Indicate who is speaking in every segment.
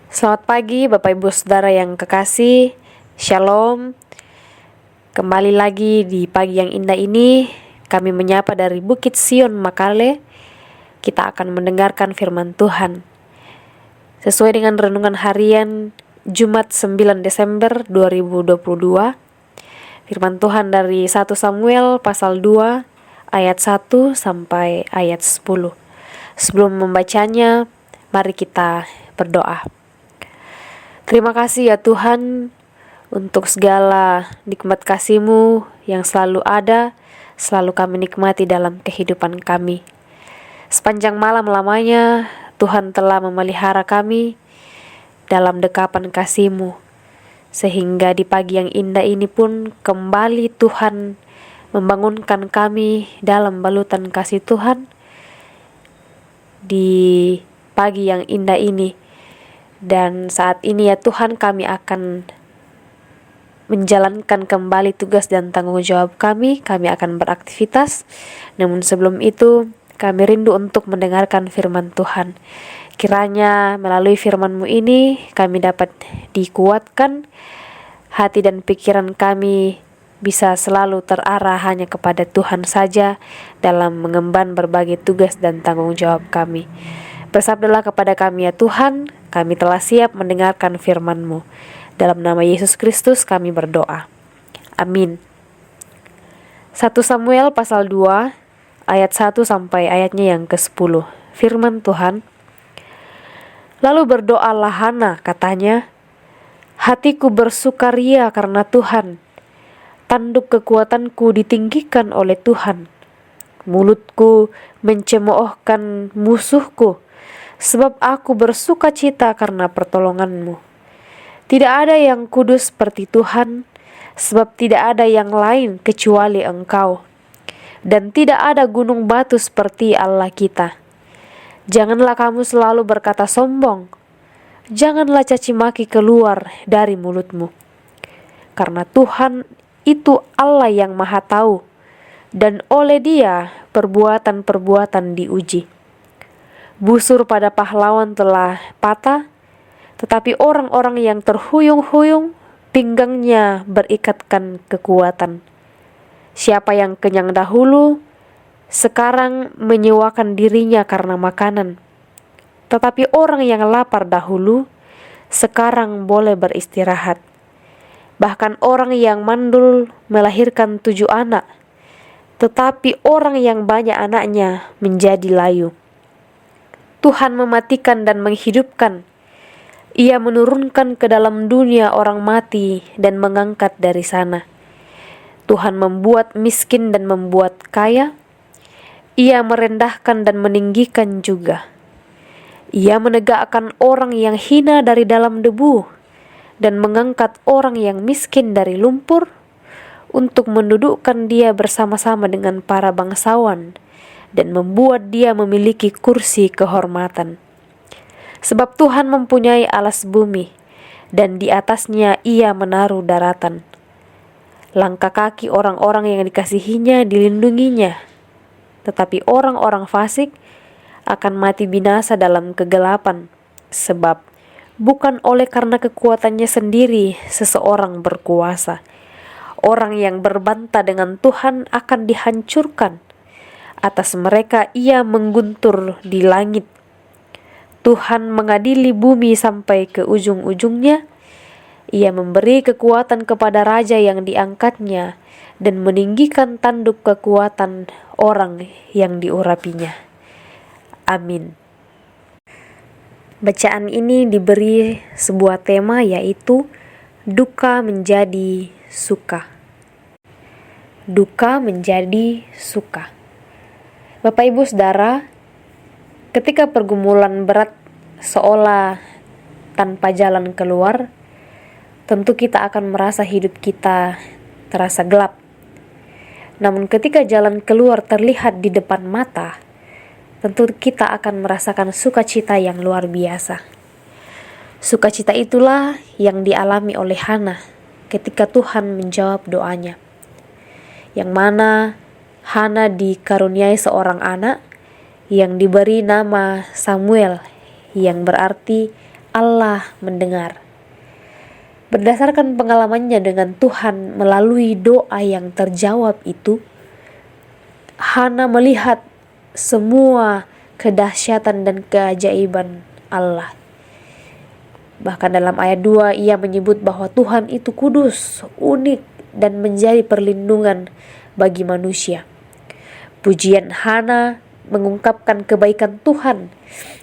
Speaker 1: Selamat pagi Bapak Ibu Saudara yang kekasih, Shalom. Kembali lagi di pagi yang indah ini, kami menyapa dari Bukit Sion Makale. Kita akan mendengarkan firman Tuhan sesuai dengan renungan harian Jumat 9 Desember 2022. Firman Tuhan dari 1 Samuel pasal 2 ayat 1 sampai ayat 10. Sebelum membacanya, mari kita berdoa. Terima kasih ya Tuhan untuk segala nikmat kasih-Mu yang selalu ada, selalu kami nikmati dalam kehidupan kami. Sepanjang malam lamanya Tuhan telah memelihara kami dalam dekapan kasih-Mu, sehingga di pagi yang indah ini pun kembali Tuhan membangunkan kami dalam balutan kasih Tuhan di pagi yang indah ini. Dan saat ini ya Tuhan, kami akan menjalankan kembali tugas dan tanggung jawab kami akan beraktivitas. Namun sebelum itu, kami rindu untuk mendengarkan firman Tuhan. Kiranya melalui firman-Mu ini, kami dapat dikuatkan, hati dan pikiran kami bisa selalu terarah hanya kepada Tuhan saja dalam mengemban berbagai tugas dan tanggung jawab kami. Bersabdalah kepada kami ya Tuhan, kami telah siap mendengarkan firman-Mu. Dalam nama Yesus Kristus kami berdoa. Amin. 1 Samuel pasal 2 ayat 1 sampai ayatnya yang ke-10. Firman Tuhan. Lalu berdoalah Hana, katanya, hatiku bersukaria karena Tuhan. Tanduk kekuatanku ditinggikan oleh Tuhan. Mulutku mencemoohkan musuhku, sebab aku bersuka cita karena pertolongan-Mu. Tidak ada yang kudus seperti Tuhan, sebab tidak ada yang lain kecuali Engkau. Dan tidak ada gunung batu seperti Allah kita. Janganlah kamu selalu berkata sombong. Janganlah caci maki keluar dari mulutmu. Karena Tuhan itu Allah yang Maha Tahu, dan oleh Dia perbuatan-perbuatan diuji. Busur pada pahlawan telah patah, tetapi orang-orang yang terhuyung-huyung, pinggangnya berikatkan kekuatan. Siapa yang kenyang dahulu, sekarang menyewakan dirinya karena makanan. Tetapi orang yang lapar dahulu, sekarang boleh beristirahat. Bahkan orang yang mandul melahirkan 7 anak, tetapi orang yang banyak anaknya menjadi layu. Tuhan mematikan dan menghidupkan. Ia menurunkan ke dalam dunia orang mati dan mengangkat dari sana. Tuhan membuat miskin dan membuat kaya. Ia merendahkan dan meninggikan juga. Ia menegakkan orang yang hina dari dalam debu dan mengangkat orang yang miskin dari lumpur untuk mendudukkan dia bersama-sama dengan para bangsawan dan membuat dia memiliki kursi kehormatan. Sebab Tuhan mempunyai alas bumi, dan di atasnya Ia menaruh daratan. Langkah kaki orang-orang yang dikasihinya dilindunginya, tetapi orang-orang fasik akan mati binasa dalam kegelapan, sebab bukan oleh karena kekuatannya sendiri seseorang berkuasa. Orang yang berbantah dengan Tuhan akan dihancurkan. Atas mereka Ia mengguntur di langit. Tuhan mengadili bumi sampai ke ujung-ujungnya. Ia memberi kekuatan kepada raja yang diangkatnya dan meninggikan tanduk kekuatan orang yang diurapinya. Amin. Bacaan ini diberi sebuah tema, yaitu duka menjadi suka. Duka menjadi suka. Bapak Ibu Saudara, ketika pergumulan berat seolah tanpa jalan keluar, tentu kita akan merasa hidup kita terasa gelap. Namun ketika jalan keluar terlihat di depan mata, tentu kita akan merasakan sukacita yang luar biasa. Sukacita itulah yang dialami oleh Hana ketika Tuhan menjawab doanya, yang mana Hana dikaruniai seorang anak yang diberi nama Samuel, yang berarti Allah mendengar. Berdasarkan pengalamannya dengan Tuhan melalui doa yang terjawab itu, Hana melihat semua kedahsyatan dan keajaiban Allah. Bahkan dalam ayat 2 ia menyebut bahwa Tuhan itu kudus, unik, dan menjadi perlindungan bagi manusia. Pujian Hana mengungkapkan kebaikan Tuhan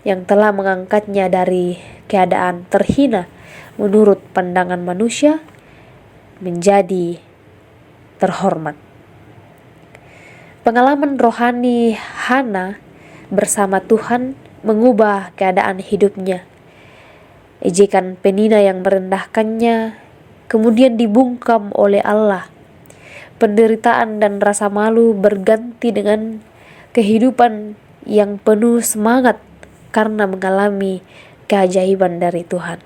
Speaker 1: yang telah mengangkatnya dari keadaan terhina menurut pandangan manusia menjadi terhormat. Pengalaman rohani Hana bersama Tuhan mengubah keadaan hidupnya. Ejekan penina yang merendahkannya kemudian dibungkam oleh Allah. Penderitaan dan rasa malu berganti dengan kehidupan yang penuh semangat karena mengalami keajaiban dari Tuhan.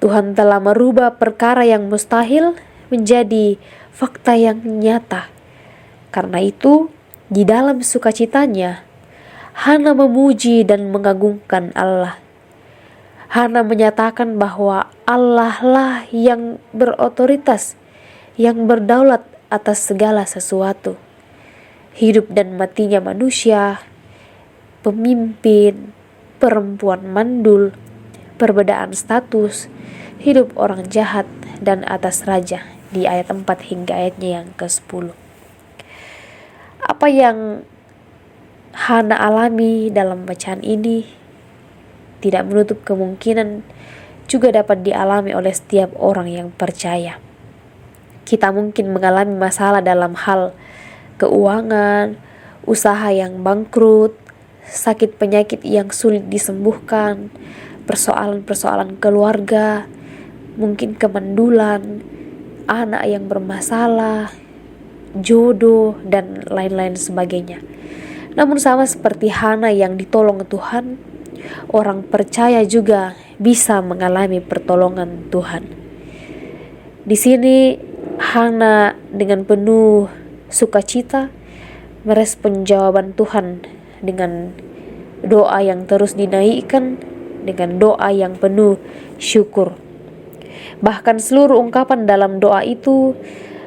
Speaker 1: Tuhan telah merubah perkara yang mustahil menjadi fakta yang nyata. Karena itu, di dalam sukacitanya, Hana memuji dan mengagungkan Allah. Hana menyatakan bahwa Allah lah yang berotoritas, yang berdaulat atas segala sesuatu. Hidup dan matinya manusia, pemimpin, perempuan mandul, perbedaan status, hidup orang jahat, dan atas raja di ayat 4 hingga ayatnya yang ke-10. Apa yang Hana alami dalam bacaan ini tidak menutup kemungkinan juga dapat dialami oleh setiap orang yang percaya. Kita mungkin mengalami masalah dalam hal keuangan, usaha yang bangkrut, sakit penyakit yang sulit disembuhkan, persoalan-persoalan keluarga, mungkin kemandulan, anak yang bermasalah, jodoh, dan lain-lain sebagainya. Namun sama seperti Hana yang ditolong Tuhan, orang percaya juga bisa mengalami pertolongan Tuhan. Di sini Hana dengan penuh sukacita merespon jawaban Tuhan dengan doa yang terus dinaikkan, dengan doa yang penuh syukur. Bahkan seluruh ungkapan dalam doa itu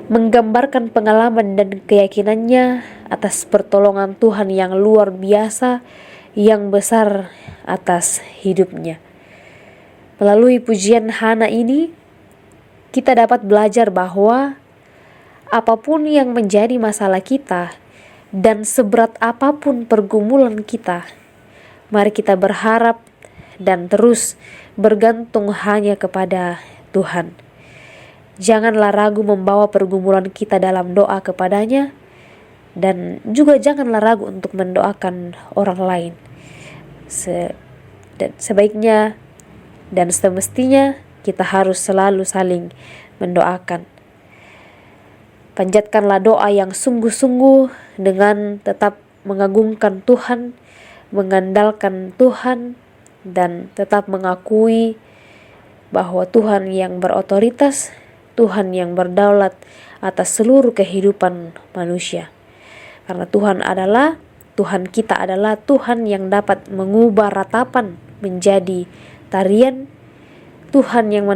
Speaker 1: menggambarkan pengalaman dan keyakinannya atas pertolongan Tuhan yang luar biasa, yang besar atas hidupnya. Melalui pujian Hana ini, kita dapat belajar bahwa apapun yang menjadi masalah kita dan seberat apapun pergumulan kita, mari kita berharap dan terus bergantung hanya kepada Tuhan. Janganlah ragu membawa pergumulan kita dalam doa kepadanya, dan juga janganlah ragu untuk mendoakan orang lain. Sebaiknya dan semestinya kita harus selalu saling mendoakan. Panjatkanlah doa yang sungguh-sungguh dengan tetap mengagungkan Tuhan, mengandalkan Tuhan, dan tetap mengakui bahwa Tuhan yang berotoritas, Tuhan yang berdaulat atas seluruh kehidupan manusia. Karena Tuhan kita adalah Tuhan yang dapat mengubah ratapan menjadi tarian, Tuhan yang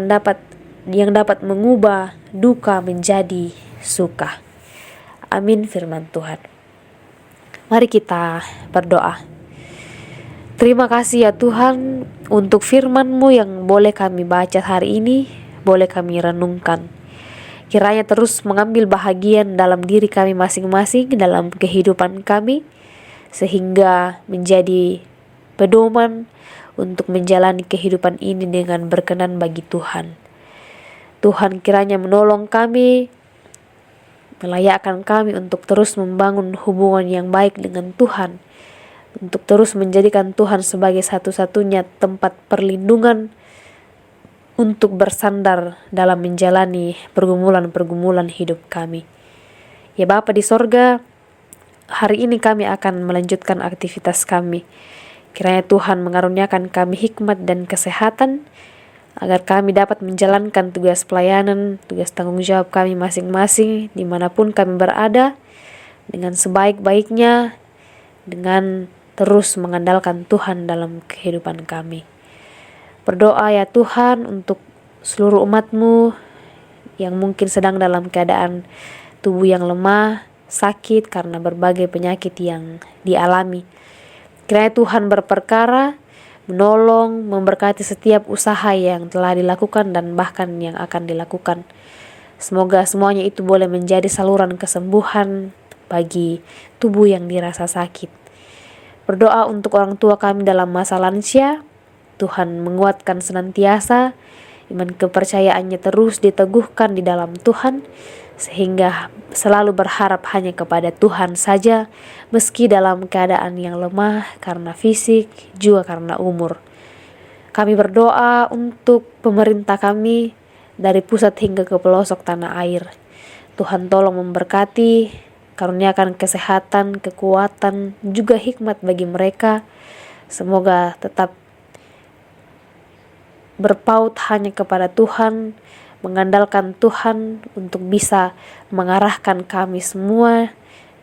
Speaker 1: dapat mengubah duka menjadi suka. Amin firman Tuhan. Mari kita berdoa. Terima kasih ya Tuhan untuk firman-Mu yang boleh kami baca hari ini, boleh kami renungkan. Kiranya terus mengambil bahagian dalam diri kami masing-masing, dalam kehidupan kami, sehingga menjadi pedoman untuk menjalani kehidupan ini dengan berkenan bagi Tuhan. Tuhan kiranya menolong kami, melayakkan kami untuk terus membangun hubungan yang baik dengan Tuhan, untuk terus menjadikan Tuhan sebagai satu-satunya tempat perlindungan untuk bersandar dalam menjalani pergumulan-pergumulan hidup kami. Ya Bapa di sorga, hari ini kami akan melanjutkan aktivitas kami. Kiranya Tuhan mengaruniakan kami hikmat dan kesehatan, agar kami dapat menjalankan tugas pelayanan, tugas tanggung jawab kami masing-masing dimanapun kami berada, dengan sebaik-baiknya, dengan terus mengandalkan Tuhan dalam kehidupan kami. Berdoa ya Tuhan untuk seluruh umat-Mu yang mungkin sedang dalam keadaan tubuh yang lemah, sakit karena berbagai penyakit yang dialami. Kiranya Tuhan berperkara, menolong, memberkati setiap usaha yang telah dilakukan dan bahkan yang akan dilakukan. Semoga semuanya itu boleh menjadi saluran kesembuhan bagi tubuh yang dirasa sakit. Berdoa untuk orang tua kami dalam masa lansia, Tuhan menguatkan senantiasa, iman kepercayaannya terus diteguhkan di dalam Tuhan, sehingga selalu berharap hanya kepada Tuhan saja, meski dalam keadaan yang lemah karena fisik, juga karena umur. Kami berdoa untuk pemerintah kami, dari pusat hingga ke pelosok tanah air. Tuhan tolong memberkati, karuniakan kesehatan, kekuatan, juga hikmat bagi mereka. Semoga tetap berpaut hanya kepada Tuhan, mengandalkan Tuhan untuk bisa mengarahkan kami semua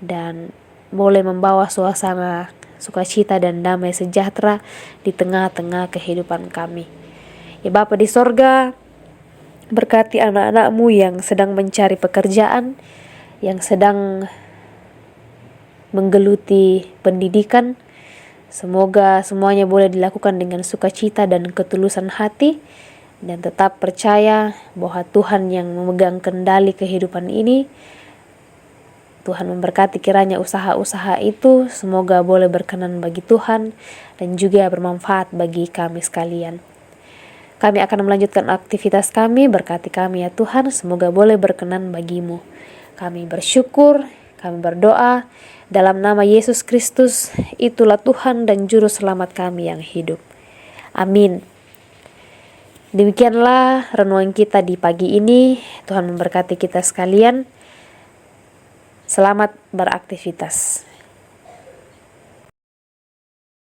Speaker 1: dan boleh membawa suasana sukacita dan damai sejahtera di tengah-tengah kehidupan kami. Ya Bapa di sorga, berkati anak-anak-Mu yang sedang mencari pekerjaan, yang sedang menggeluti pendidikan. Semoga semuanya boleh dilakukan dengan sukacita dan ketulusan hati, dan tetap percaya bahwa Tuhan yang memegang kendali kehidupan ini. Tuhan memberkati, kiranya usaha-usaha itu semoga boleh berkenan bagi Tuhan dan juga bermanfaat bagi kami sekalian. Kami akan melanjutkan aktivitas kami, berkati kami ya Tuhan, semoga boleh berkenan bagi-Mu. Kami bersyukur, kami berdoa, dalam nama Yesus Kristus, itulah Tuhan dan Juru Selamat kami yang hidup. Amin. Demikianlah renungan kita di pagi ini. Tuhan memberkati kita sekalian. Selamat beraktivitas.